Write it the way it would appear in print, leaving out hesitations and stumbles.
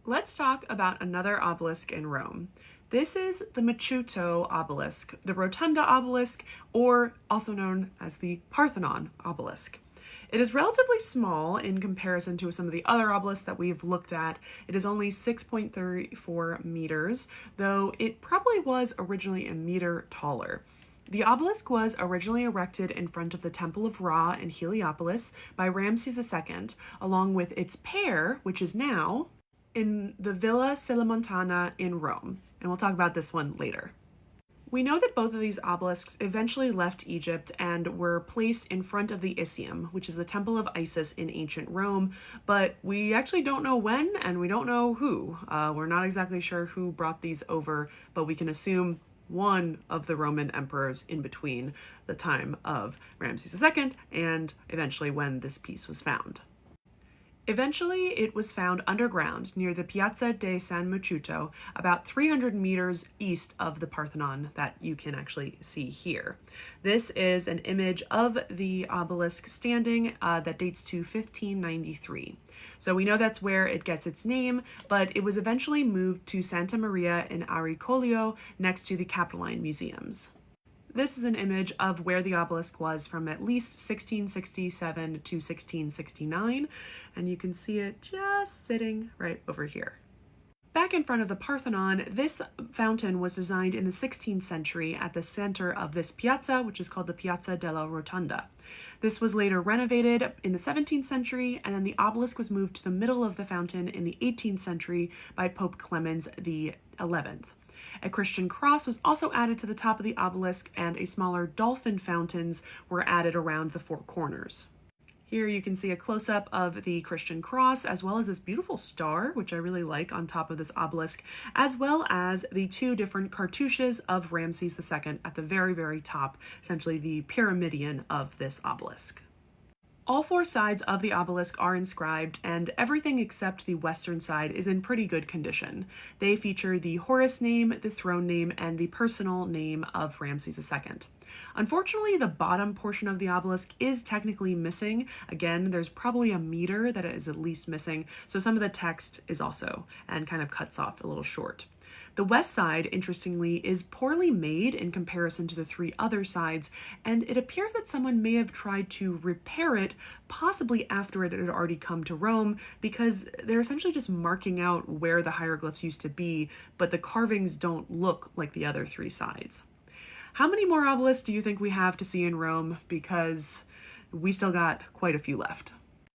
Let's talk about another obelisk in Rome. This is the Machuto Obelisk, the Rotunda Obelisk, or also known as the Parthenon Obelisk. It is relatively small in comparison to some of the other obelisks that we've looked at. It is only 6.34 meters, though it probably was originally a meter taller. The obelisk was originally erected in front of the Temple of Ra in Heliopolis by Ramses II, along with its pair, which is now in the Villa Celimontana in Rome, and we'll talk about this one later. We know that both of these obelisks eventually left Egypt and were placed in front of the Isium, which is the temple of Isis in ancient Rome, but we actually don't know when and we don't know who. We're not exactly sure who brought these over, but we can assume one of the Roman emperors in between the time of Ramses II and eventually when this piece was found. Eventually, it was found underground near the Piazza di San Machuto, about 300 meters east of the Parthenon that you can actually see here. This is an image of the obelisk standing that dates to 1593. So we know that's where it gets its name, but it was eventually moved to Santa Maria in Aricolio next to the Capitoline Museums. This is an image of where the obelisk was from at least 1667 to 1669, and you can see it just sitting right over here. Back in front of the Parthenon, this fountain was designed in the 16th century at the center of this piazza, which is called the Piazza della Rotonda. This was later renovated in the 17th century, and then the obelisk was moved to the middle of the fountain in the 18th century by Pope Clemens XI. A Christian cross was also added to the top of the obelisk, and a smaller dolphin fountains were added around the four corners. Here you can see a close-up of the Christian cross, as well as this beautiful star, which I really like on top of this obelisk, as well as the two different cartouches of Ramses II at the very, very top, essentially the pyramidion of this obelisk. All four sides of the obelisk are inscribed, and everything except the western side is in pretty good condition. They feature the Horus name, the throne name, and the personal name of Ramses II. Unfortunately, the bottom portion of the obelisk is technically missing. Again, there's probably a meter that is at least missing, so some of the text is also, and kind of cuts off a little short. The west side, interestingly, is poorly made in comparison to the three other sides, and it appears that someone may have tried to repair it, possibly after it had already come to Rome, because they're essentially just marking out where the hieroglyphs used to be, but the carvings don't look like the other three sides. How many more obelisks do you think we have to see in Rome? Because we still got quite a few left.